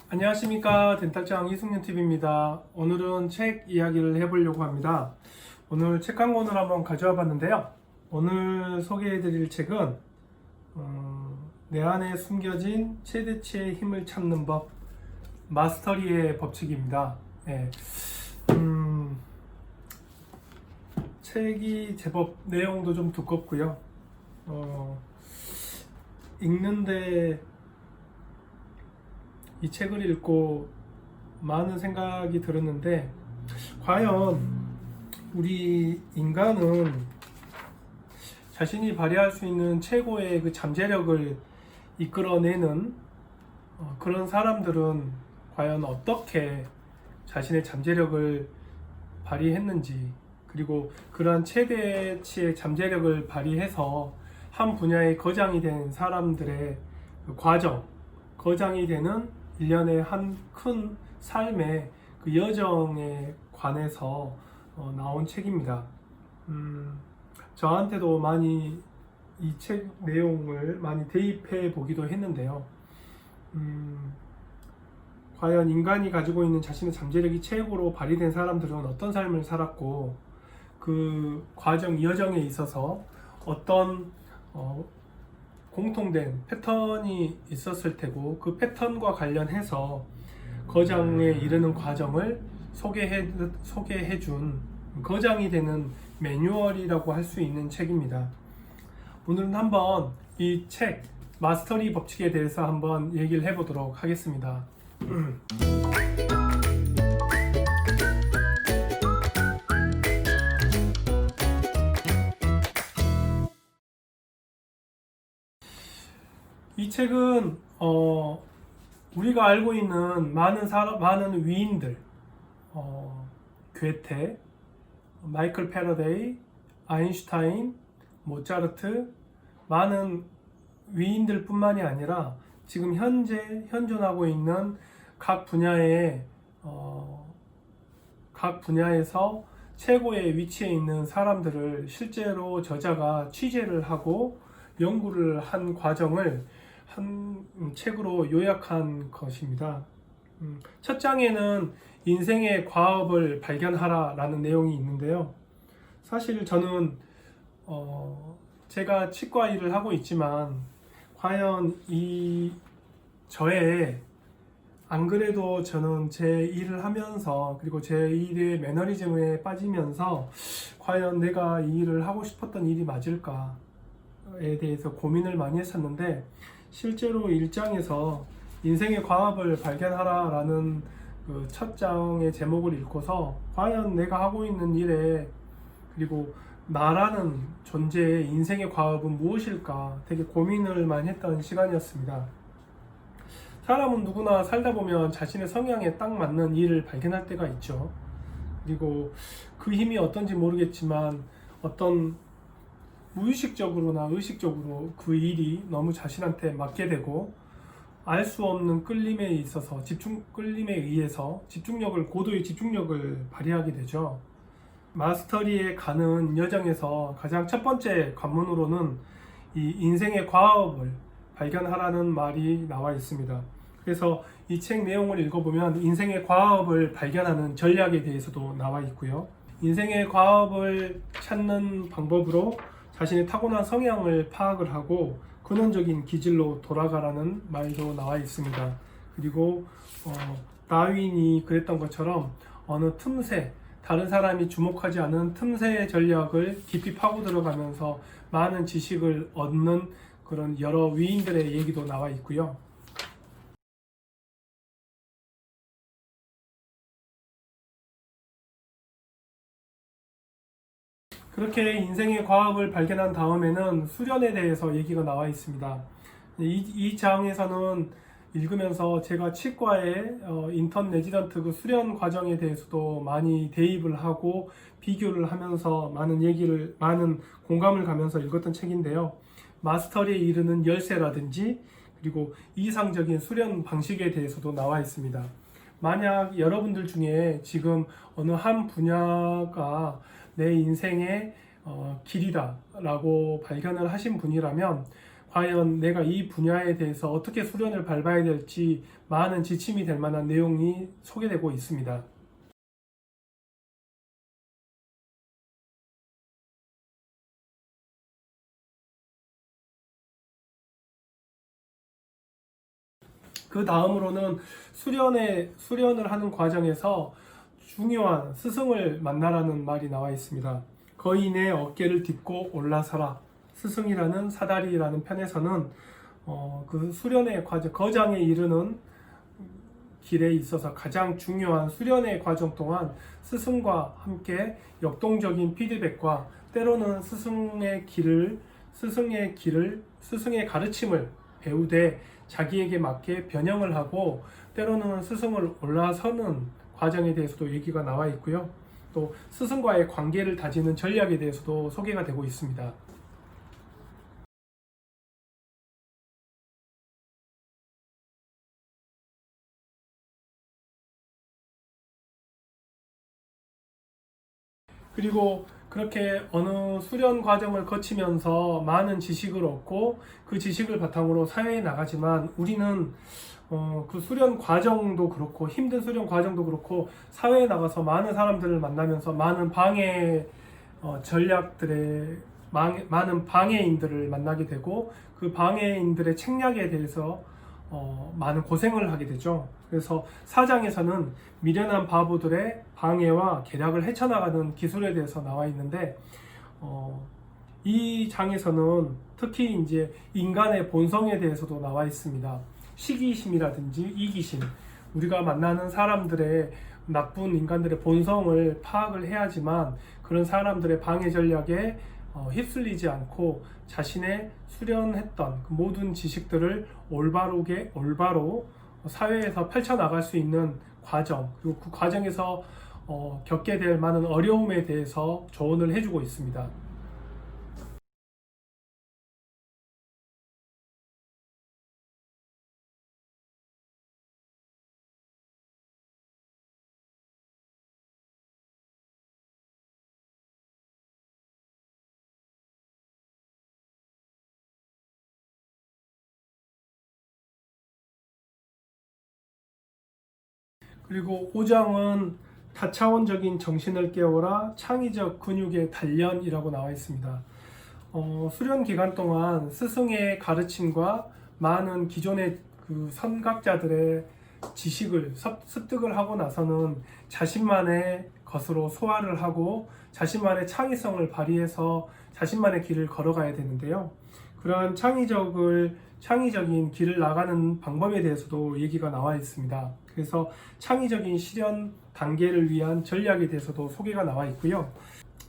안녕하십니까, 덴탈장 이승윤TV입니다. 오늘은 책 이야기를 해보려고 합니다. 오늘 책 한 권을 한번 가져와 봤는데요. 오늘 소개해드릴 책은 내 안에 숨겨진 최대치의 힘을 찾는 법, 마스터리의 법칙입니다. 네. 책이 제법 내용도 좀 두껍고요. 읽는데 이 책을 읽고 많은 생각이 들었는데, 과연 우리 인간은 자신이 발휘할 수 있는 최고의 그 잠재력을 이끌어내는 그런 사람들은 과연 어떻게 자신의 잠재력을 발휘했는지, 그리고 그러한 최대치의 잠재력을 발휘해서 한 분야의 거장이 된 사람들의 그 과정, 거장이 되는 일련의 한 큰 삶의 그 여정에 관해서 나온 책입니다. 저한테도 많이 이 책 내용을 많이 대입해 보기도 했는데요. 과연 인간이 가지고 있는 자신의 잠재력이 최고로 발휘된 사람들은 어떤 삶을 살았고, 그 과정, 여정에 있어서 어떤 공통된 패턴이 있었을 테고, 그 패턴과 관련해서 거장에 이르는 과정을 소개해준 거장이 되는 매뉴얼이라고 할 수 있는 책입니다. 오늘은 한번 이 책 마스터리 법칙에 대해서 한번 얘기를 해보도록 하겠습니다. 이 책은 우리가 알고 있는 많은 위인들, 괴테, 마이클 패러데이, 아인슈타인, 모차르트, 많은 위인들 뿐만이 아니라 지금 현재 현존하고 있는 각 분야에서 최고의 위치에 있는 사람들을 실제로 저자가 취재를 하고 연구를 한 과정을 한 책으로 요약한 것입니다. 첫 장에는 인생의 과업을 발견하라 라는 내용이 있는데요. 사실 저는 제가 치과 일을 하고 있지만, 과연 안 그래도 저는 제 일을 하면서, 그리고 제 일의 매너리즘에 빠지면서 과연 내가 이 일을 하고 싶었던 일이 맞을까에 대해서 고민을 많이 했었는데, 실제로 1장에서 인생의 과업을 발견하라 라는 그 첫 장의 제목을 읽고서 과연 내가 하고 있는 일에, 그리고 나라는 존재의 인생의 과업은 무엇일까 되게 고민을 많이 했던 시간이었습니다. 사람은 누구나 살다 보면 자신의 성향에 딱 맞는 일을 발견할 때가 있죠. 그리고 그 힘이 어떤지 모르겠지만 어떤 무의식적으로나 의식적으로 그 일이 너무 자신한테 맞게 되고, 알 수 없는 끌림에 있어서 끌림에 의해서 고도의 집중력을 발휘하게 되죠. 마스터리에 가는 여정에서 가장 첫 번째 관문으로는 이 인생의 과업을 발견하라는 말이 나와 있습니다. 그래서 이 책 내용을 읽어보면 인생의 과업을 발견하는 전략에 대해서도 나와 있고요. 인생의 과업을 찾는 방법으로 자신의 타고난 성향을 파악을 하고 근원적인 기질로 돌아가라는 말도 나와 있습니다. 그리고 다윈이 그랬던 것처럼 어느 틈새, 다른 사람이 주목하지 않은 틈새 전략을 깊이 파고 들어가면서 많은 지식을 얻는 그런 여러 위인들의 얘기도 나와 있고요. 그렇게 인생의 과업을 발견한 다음에는 수련에 대해서 얘기가 나와 있습니다. 이 장에서는 읽으면서 제가 치과의 인턴 레지던트 그 수련 과정에 대해서도 많이 대입을 하고 비교를 하면서 많은 공감을 가면서 읽었던 책인데요. 마스터리에 이르는 열쇠라든지, 그리고 이상적인 수련 방식에 대해서도 나와 있습니다. 만약 여러분들 중에 지금 어느 한 분야가 내 인생의 길이다 라고 발견을 하신 분이라면, 과연 내가 이 분야에 대해서 어떻게 수련을 밟아야 될지 많은 지침이 될 만한 내용이 소개되고 있습니다. 그 다음으로는 수련을 하는 과정에서 중요한 스승을 만나라는 말이 나와 있습니다. 거인의 어깨를 딛고 올라서라. 스승이라는 사다리라는 편에서는 그 수련의 과정, 거장에 이르는 길에 있어서 가장 중요한 수련의 과정 동안 스승과 함께 역동적인 피드백과 때로는 스승의 가르침을 배우되 자기에게 맞게 변형을 하고 때로는 스승을 올라서는 과정에 대해서도 얘기가 나와 있고요. 또 스승과의 관계를 다지는 전략에 대해서도 소개가 되고 있습니다. 그리고 그렇게 어느 수련 과정을 거치면서 많은 지식을 얻고 그 지식을 바탕으로 사회에 나가지만 우리는 그 수련 과정도 그렇고 힘든 수련 과정도 그렇고 사회에 나가서 많은 사람들을 만나면서 많은 방해 전략들의 많은 방해인들을 만나게 되고 그 방해인들의 책략에 대해서 많은 고생을 하게 되죠. 그래서 사장에서는 미련한 바보들의 방해와 계략을 헤쳐나가는 기술에 대해서 나와 있는데 이 장에서는 특히 이제 인간의 본성에 대해서도 나와 있습니다. 시기심이라든지 이기심, 우리가 만나는 사람들의 나쁜 인간들의 본성을 파악을 해야지만 그런 사람들의 방해 전략에 휩쓸리지 않고 자신의 수련했던 그 모든 지식들을 올바로 사회에서 펼쳐나갈 수 있는 과정, 그리고 그 과정에서 겪게 될 많은 어려움에 대해서 조언을 해주고 있습니다. 그리고 5장은 다차원적인 정신을 깨워라 창의적 근육의 단련이라고 나와 있습니다. 수련 기간 동안 스승의 가르침과 많은 기존의 그 선각자들의 지식을 습득을 하고 나서는 자신만의 것으로 소화를 하고 자신만의 창의성을 발휘해서 자신만의 길을 걸어가야 되는데요. 그러한 창의적인 길을 나가는 방법에 대해서도 얘기가 나와 있습니다. 그래서 창의적인 실현 단계를 위한 전략에 대해서도 소개가 나와 있고요.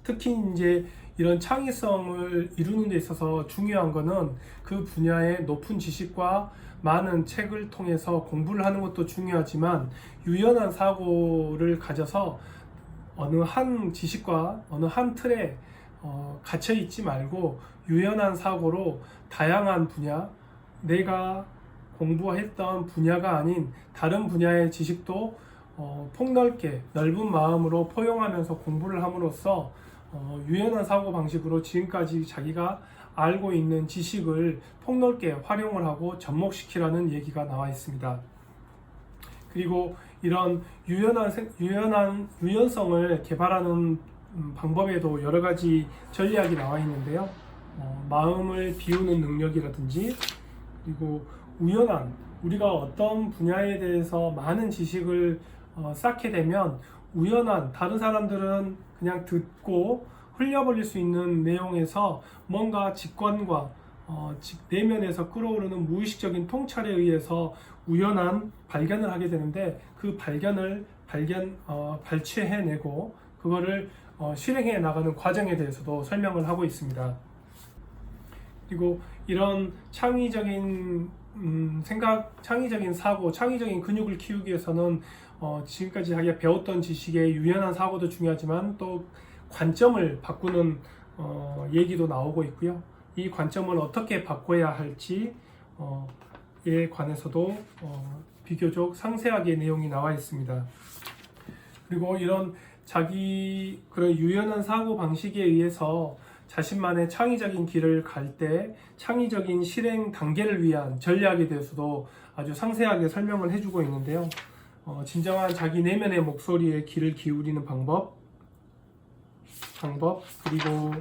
특히 이제 이런 창의성을 이루는 데 있어서 중요한 거는 그 분야의 높은 지식과 많은 책을 통해서 공부를 하는 것도 중요하지만 유연한 사고를 가져서 어느 한 지식과 어느 한 틀에 갇혀 있지 말고 유연한 사고로 다양한 분야, 내가 공부했던 분야가 아닌 다른 분야의 지식도 폭넓게 넓은 마음으로 포용하면서 공부를 함으로써 유연한 사고 방식으로 지금까지 자기가 알고 있는 지식을 폭넓게 활용을 하고 접목시키라는 얘기가 나와 있습니다. 그리고 이런 유연성을 개발하는 방법에도 여러 가지 전략이 나와 있는데요. 마음을 비우는 능력이라든지 그리고 우리가 어떤 분야에 대해서 많은 지식을 쌓게 되면 다른 사람들은 그냥 듣고 흘려버릴 수 있는 내용에서 뭔가 직관과 내면에서 끌어오르는 무의식적인 통찰에 의해서 우연한 발견을 하게 되는데 그 발견을 발췌해내고 그거를 실행해 나가는 과정에 대해서도 설명을 하고 있습니다. 그리고 이런 창의적인 창의적인 사고, 창의적인 근육을 키우기 위해서는 지금까지 자기가 배웠던 지식의 유연한 사고도 중요하지만 또 관점을 바꾸는 얘기도 나오고 있고요. 이 관점을 어떻게 바꿔야 할지에 관해서도 비교적 상세하게 내용이 나와 있습니다. 그리고 이런 그런 유연한 사고 방식에 의해서 자신만의 창의적인 길을 갈 때 창의적인 실행 단계를 위한 전략에 대해서도 아주 상세하게 설명을 해주고 있는데요. 진정한 자기 내면의 목소리에 귀를 기울이는 방법 그리고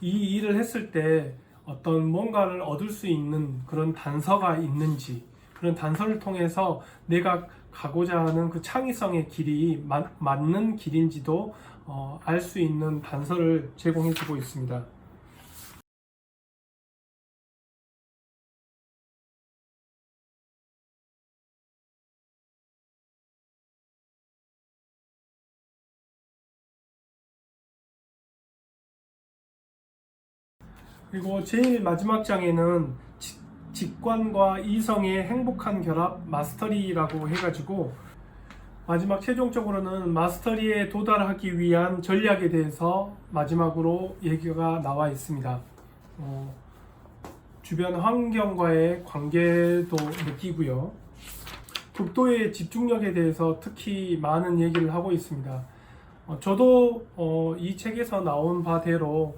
이 일을 했을 때 어떤 뭔가를 얻을 수 있는 그런 단서가 있는지, 그런 단서를 통해서 내가 가고자 하는 그 창의성의 길이 맞는 길인지도 알 수 있는 단서를 제공해 주고 있습니다. 그리고 제일 마지막 장에는 직관과 이성의 행복한 결합 마스터리라고 해가지고 마지막 최종적으로는 마스터리에 도달하기 위한 전략에 대해서 마지막으로 얘기가 나와 있습니다. 주변 환경과의 관계도 느끼고요. 극도의 집중력에 대해서 특히 많은 얘기를 하고 있습니다. 저도 이 책에서 나온 바대로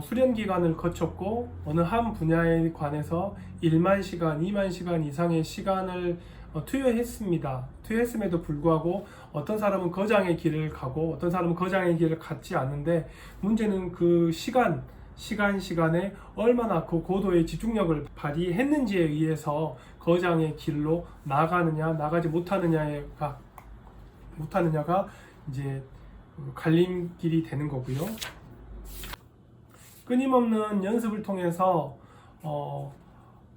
수련 기간을 거쳤고 어느 한 분야에 관해서 1만 시간, 2만 시간 이상의 시간을 투여했습니다. 투여했음에도 불구하고 어떤 사람은 거장의 길을 가고 어떤 사람은 거장의 길을 갖지 않는데, 문제는 그 시간에 얼마나 그 고도의 집중력을 발휘했는지에 의해서 거장의 길로 나가느냐 나가지 못하느냐가 이제 갈림길이 되는 거고요. 끊임없는 연습을 통해서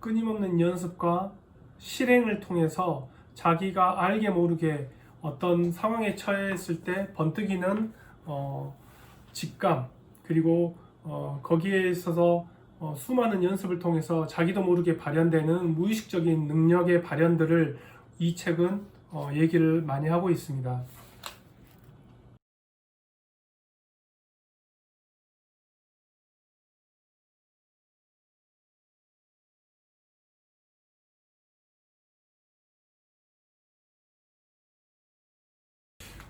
끊임없는 연습과 실행을 통해서 자기가 알게 모르게 어떤 상황에 처했을 때 번뜩이는 직감, 그리고 거기에 있어서 수많은 연습을 통해서 자기도 모르게 발현되는 무의식적인 능력의 발현들을 이 책은 얘기를 많이 하고 있습니다.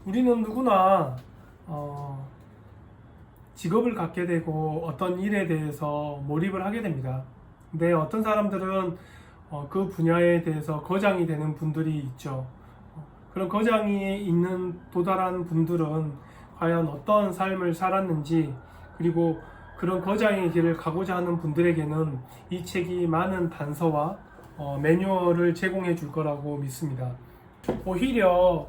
우리는 누구나 직업을 갖게 되고 어떤 일에 대해서 몰입을 하게 됩니다. 근데 어떤 사람들은 그 분야에 대해서 거장이 되는 분들이 있죠. 그런 거장이 있는 도달한 분들은 과연 어떤 삶을 살았는지, 그리고 그런 거장의 길을 가고자 하는 분들에게는 이 책이 많은 단서와 매뉴얼을 제공해 줄 거라고 믿습니다. 오히려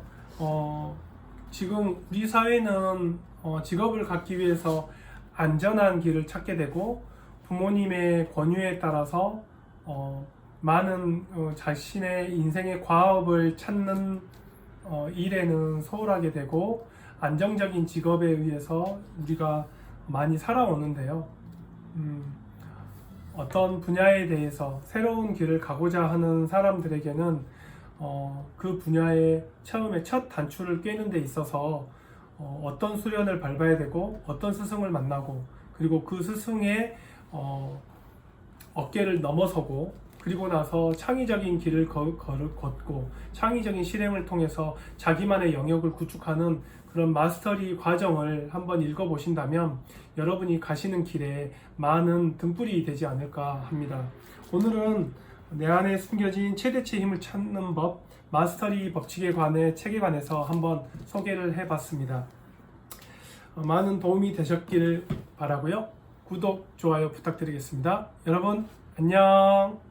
지금 우리 사회는 직업을 갖기 위해서 안전한 길을 찾게 되고 부모님의 권유에 따라서 많은 자신의 인생의 과업을 찾는 일에는 소홀하게 되고 안정적인 직업에 의해서 우리가 많이 살아오는데요. 어떤 분야에 대해서 새로운 길을 가고자 하는 사람들에게는 그 분야의 처음에 첫 단추를 꿰는 데 있어서 어떤 수련을 밟아야 되고 어떤 스승을 만나고, 그리고 그 스승의 어깨를 넘어서고, 그리고 나서 창의적인 길을 걷고 창의적인 실행을 통해서 자기만의 영역을 구축하는 그런 마스터리 과정을 한번 읽어보신다면 여러분이 가시는 길에 많은 등불이 되지 않을까 합니다. 오늘은 내 안에 숨겨진 최대치의 힘을 찾는 법, 마스터리 법칙에 관해 책에 관해서 한번 소개를 해봤습니다. 많은 도움이 되셨길 바라고요. 구독, 좋아요 부탁드리겠습니다. 여러분 안녕.